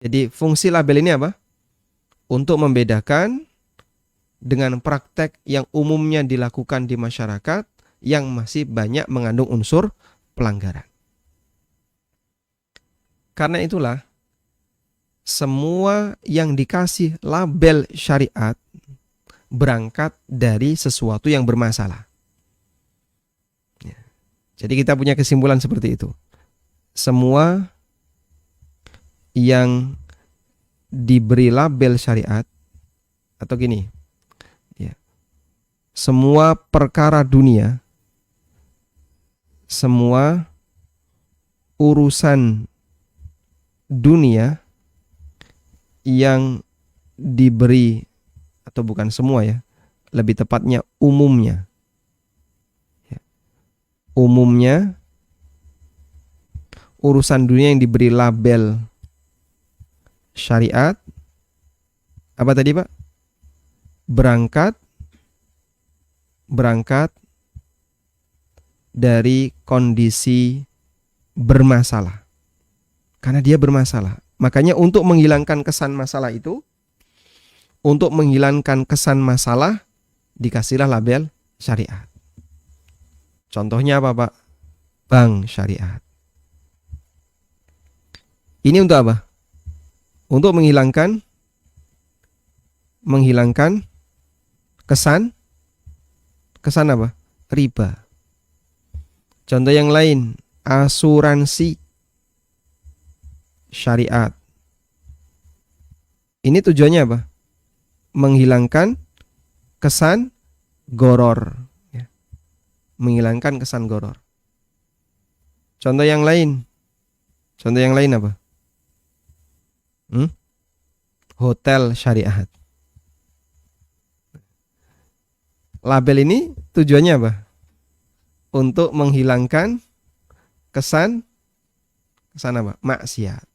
Jadi fungsi label ini apa? Untuk membedakan dengan praktek yang umumnya dilakukan di masyarakat yang masih banyak mengandung unsur pelanggaran. Karena itulah, semua yang dikasih label syariat berangkat dari sesuatu yang bermasalah. Jadi kita punya kesimpulan seperti itu. Semua yang diberi label syariat, atau gini, ya, semua perkara dunia, semua urusan dunia yang diberi, atau bukan semua ya, lebih tepatnya umumnya. Umumnya urusan dunia yang diberi label syariat, apa tadi Pak? Berangkat dari kondisi bermasalah. Karena dia bermasalah. Makanya untuk menghilangkan kesan masalah itu, untuk menghilangkan kesan masalah, dikasihlah label syariat. Contohnya apa Pak? Bank syariat. Ini untuk apa? Untuk menghilangkan kesan apa? Riba. Contoh yang lain, asuransi syariat. Ini tujuannya apa? Menghilangkan kesan goror. Menghilangkan kesan goror. Contoh yang lain apa? Hotel syariat. Label ini tujuannya apa? Untuk menghilangkan kesan apa? Maksiat.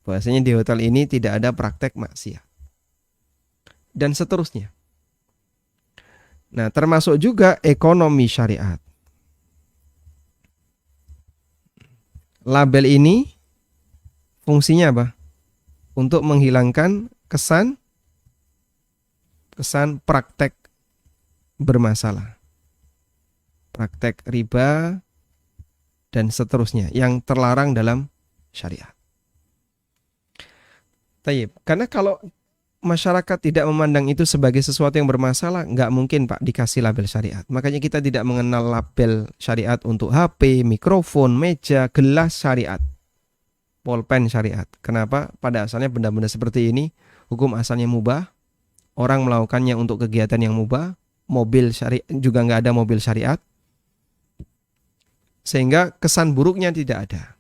Bahwasanya di hotel ini tidak ada praktek maksiat. Dan seterusnya. Nah, termasuk juga ekonomi syariat. Label ini fungsinya apa? Untuk menghilangkan kesan praktek bermasalah. Praktek riba dan seterusnya yang terlarang dalam syariat. Tayyib, karena kalau masyarakat tidak memandang itu sebagai sesuatu yang bermasalah, nggak mungkin Pak dikasih label syariat. Makanya kita tidak mengenal label syariat untuk HP, mikrofon, meja, gelas syariat, pulpen syariat. Kenapa? Pada asalnya benda-benda seperti ini hukum asalnya mubah, orang melakukannya untuk kegiatan yang mubah. Mobil syariat juga nggak ada mobil syariat, sehingga kesan buruknya tidak ada.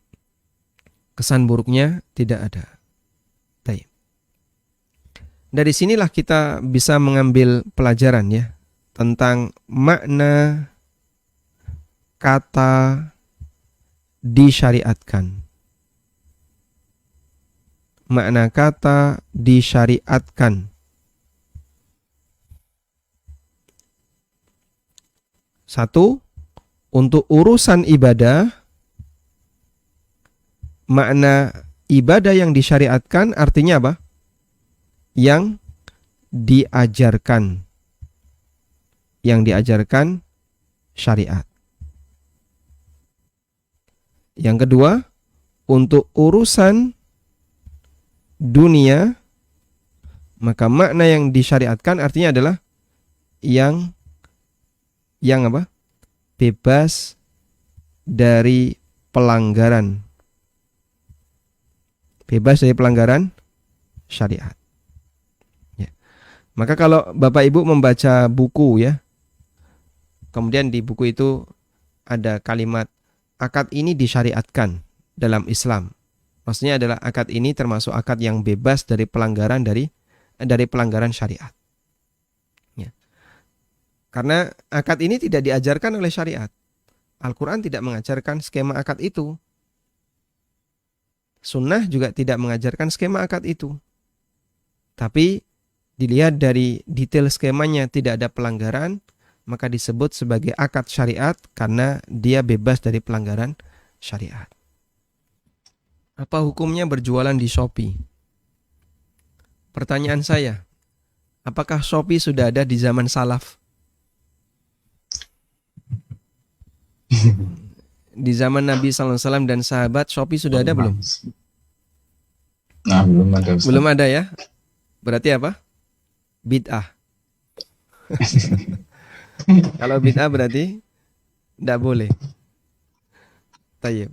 Dari sinilah kita bisa mengambil pelajaran ya tentang makna kata disyariatkan. Makna kata disyariatkan. Satu, untuk urusan ibadah, makna ibadah yang disyariatkan artinya apa? Yang diajarkan syariat. Yang kedua, untuk urusan dunia, maka makna yang disyariatkan artinya adalah yang apa? Bebas dari pelanggaran. Bebas dari pelanggaran syariat. Maka kalau Bapak Ibu membaca buku ya, kemudian di buku itu ada kalimat akad ini disyariatkan dalam Islam. Maksudnya adalah akad ini termasuk akad yang bebas dari pelanggaran syariat. Ya. Karena akad ini tidak diajarkan oleh syariat. Al-Quran tidak mengajarkan skema akad itu. Sunnah juga tidak mengajarkan skema akad itu. Tapi dilihat dari detail skemanya tidak ada pelanggaran, maka disebut sebagai akad syariat karena dia bebas dari pelanggaran syariat. Apa hukumnya berjualan di Shopee? Pertanyaan saya, apakah Shopee sudah ada di zaman salaf? Di zaman Nabi SAW dan sahabat, Shopee sudah ada belum? Nah, belum ada Ustaz. Belum ada ya? Berarti apa? Bid'ah. Kalau bid'ah berarti tidak boleh. Tayyib.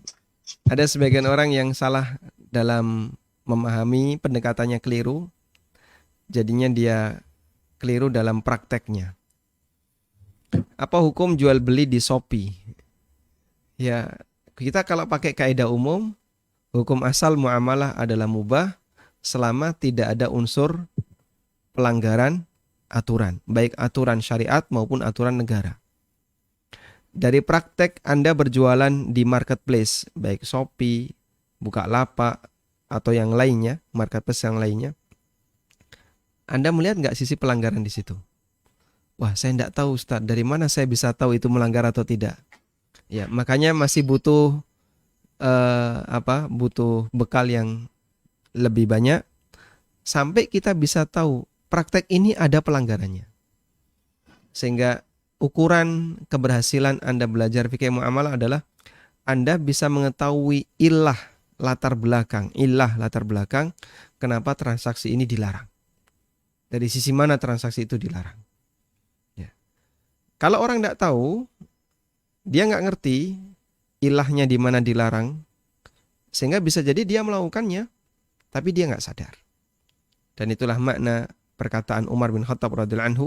Ada sebagian orang yang salah dalam memahami, pendekatannya keliru. Jadinya dia keliru dalam prakteknya. Apa hukum jual beli di Shopee? Ya, kita kalau pakai kaidah umum, hukum asal muamalah adalah mubah selama tidak ada unsur pelanggaran aturan, baik aturan syariat maupun aturan negara. Dari praktek Anda berjualan di marketplace, baik Shopee, Bukalapak, atau yang lainnya, marketplace yang lainnya, Anda melihat nggak sisi pelanggaran di situ? Wah, saya nggak tahu Ustaz, dari mana saya bisa tahu itu melanggar atau tidak? Ya, makanya masih butuh butuh bekal yang lebih banyak sampai kita bisa tahu praktek ini ada pelanggarannya. Sehingga ukuran keberhasilan Anda belajar fikih muamalah adalah Anda bisa mengetahui latar belakang kenapa transaksi ini dilarang. Dari sisi mana transaksi itu dilarang. Ya. Kalau orang tidak tahu, dia nggak ngerti ilahnya di mana dilarang, sehingga bisa jadi dia melakukannya, tapi dia nggak sadar. Dan itulah makna perkataan Umar bin Khattab radhiyallahu anhu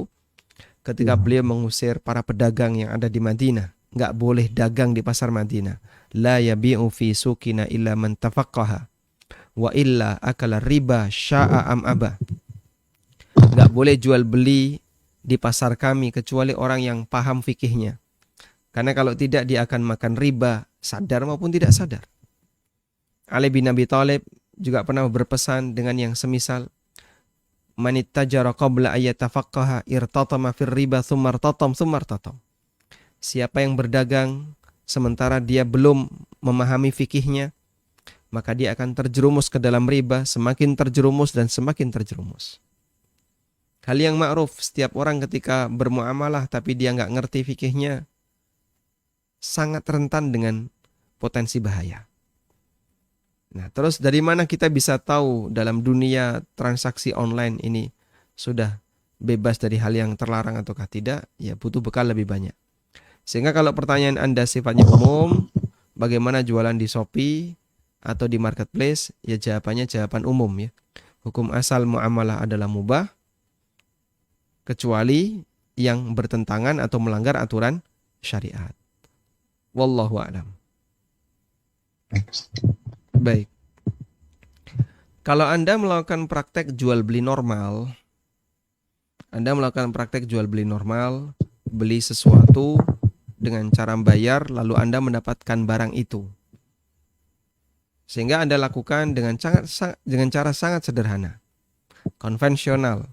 ketika beliau mengusir para pedagang yang ada di Madinah, nggak boleh dagang di pasar Madinah. La yabi'u fi suqina illa man tafaqqaha wa illa akala riba sya'a am aba. Nggak boleh jual beli di pasar kami kecuali orang yang paham fikihnya. Karena kalau tidak dia akan makan riba, sadar maupun tidak sadar. Ali bin Abi Thalib juga pernah berpesan dengan yang semisal, manittajara qabla ayyatafaqqaha irtatama fir riba thumma irtatam. Siapa yang berdagang sementara dia belum memahami fikihnya, maka dia akan terjerumus ke dalam riba, semakin terjerumus dan semakin terjerumus. Hal yang ma'ruf, setiap orang ketika bermuamalah tapi dia nggak ngerti fikihnya, sangat rentan dengan potensi bahaya. Nah, terus dari mana kita bisa tahu dalam dunia transaksi online ini sudah bebas dari hal yang terlarang ataukah tidak? Ya, butuh bekal lebih banyak. Sehingga kalau pertanyaan Anda sifatnya umum, bagaimana jualan di Shopee atau di marketplace? Ya jawabannya jawaban umum ya. Hukum asal muamalah adalah mubah, kecuali yang bertentangan atau melanggar aturan syariat. Wallahu a'lam. Baik. Kalau Anda melakukan praktek jual beli normal, beli sesuatu dengan cara bayar lalu Anda mendapatkan barang itu. Sehingga Anda lakukan dengan cara sangat sederhana, konvensional,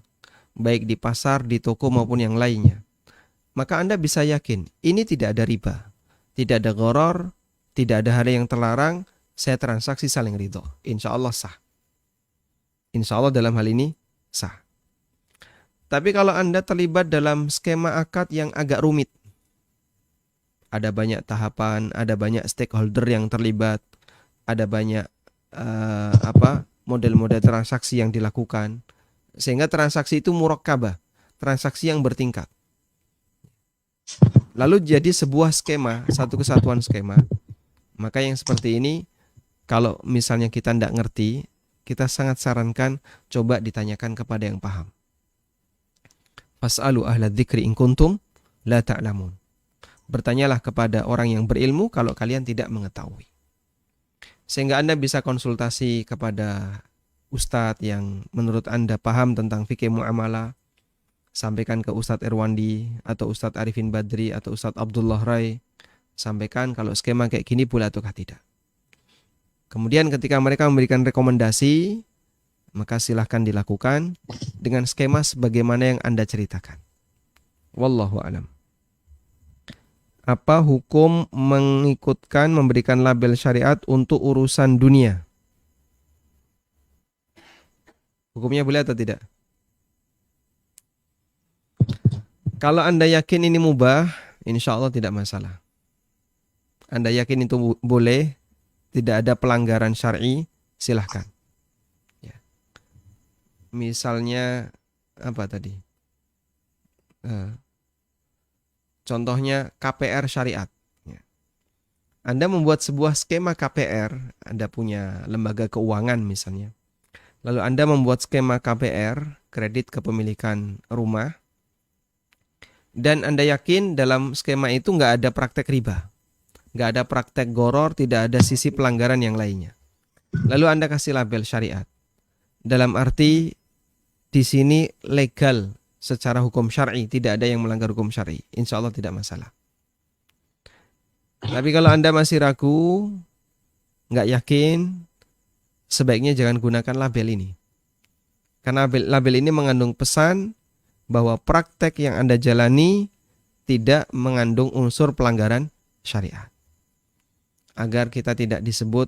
baik di pasar, di toko maupun yang lainnya. Maka Anda bisa yakin ini tidak ada riba, tidak ada gharar, tidak ada hal yang terlarang, saya transaksi saling ridho. Insya Allah sah. Insya Allah dalam hal ini sah. Tapi kalau Anda terlibat dalam skema akad yang agak rumit, ada banyak tahapan, ada banyak stakeholder yang terlibat, ada banyak model-model transaksi yang dilakukan, sehingga transaksi itu murakkabah, transaksi yang bertingkat. Lalu jadi sebuah skema, satu kesatuan skema. Maka yang seperti ini, kalau misalnya kita tidak ngerti, kita sangat sarankan coba ditanyakan kepada yang paham. Fas'alu ahla dzikri in kuntum la ta'lamun. Bertanyalah kepada orang yang berilmu kalau kalian tidak mengetahui. Sehingga Anda bisa konsultasi kepada ustadz yang menurut Anda paham tentang fikih muamalah. Sampaikan ke Ustadz Irwandi atau Ustadz Arifin Badri atau Ustadz Abdullah Rai. Sampaikan kalau skema kayak gini boleh ataukah tidak. Kemudian ketika mereka memberikan rekomendasi, maka silahkan dilakukan dengan skema sebagaimana yang Anda ceritakan. Wallahu a'lam. Apa hukum memberikan label syariat untuk urusan dunia? Hukumnya boleh atau tidak? Kalau Anda yakin ini mubah, insya Allah tidak masalah. Anda yakin itu boleh, tidak ada pelanggaran syar'i, silahkan. Ya. Misalnya apa tadi? Contohnya KPR syariat. Ya. Anda membuat sebuah skema KPR, Anda punya lembaga keuangan misalnya. Lalu Anda membuat skema KPR, kredit kepemilikan rumah, dan Anda yakin dalam skema itu nggak ada praktek riba, nggak ada praktek goror, tidak ada sisi pelanggaran yang lainnya. Lalu Anda kasih label syariat. Dalam arti di sini legal secara hukum syar'i, tidak ada yang melanggar hukum syar'i. Insya Allah tidak masalah. Tapi kalau Anda masih ragu, nggak yakin, sebaiknya jangan gunakan label ini. Karena label ini mengandung pesan bahwa praktek yang Anda jalani tidak mengandung unsur pelanggaran syariat. Agar kita tidak disebut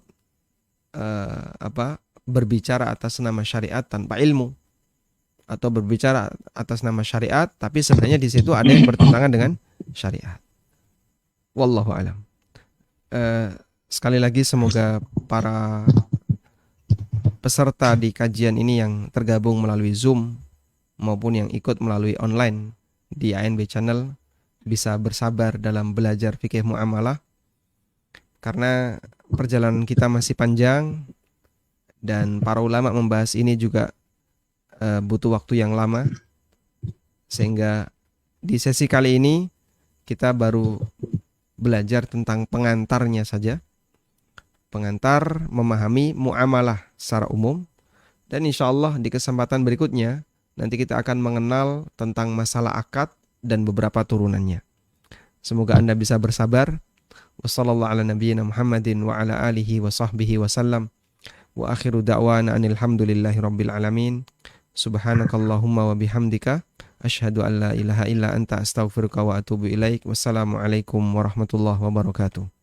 berbicara atas nama syariat tanpa ilmu, atau berbicara atas nama syariat tapi sebenarnya di situ ada yang bertentangan dengan syariat. Wallahu a'lam. Sekali lagi semoga para peserta di kajian ini yang tergabung melalui Zoom maupun yang ikut melalui online di ANB Channel bisa bersabar dalam belajar fikih muamalah, karena perjalanan kita masih panjang dan para ulama membahas ini juga butuh waktu yang lama, sehingga di sesi kali ini kita baru belajar tentang pengantarnya saja, pengantar memahami muamalah secara umum, dan insya Allah di kesempatan berikutnya nanti kita akan mengenal tentang masalah akad dan beberapa turunannya. Semoga Anda bisa bersabar. Wassallallahu ala nabiyyina Muhammadin wa ala alihi wa sahbihi wa sallam. Wa akhiru da'wana anil hamdulillahi rabbil alamin. Subhanakallahumma wa bihamdika asyhadu an la ilaha illa anta astaghfiruka wa atubu ilaik. Wassalamualaikum warahmatullahi wabarakatuh.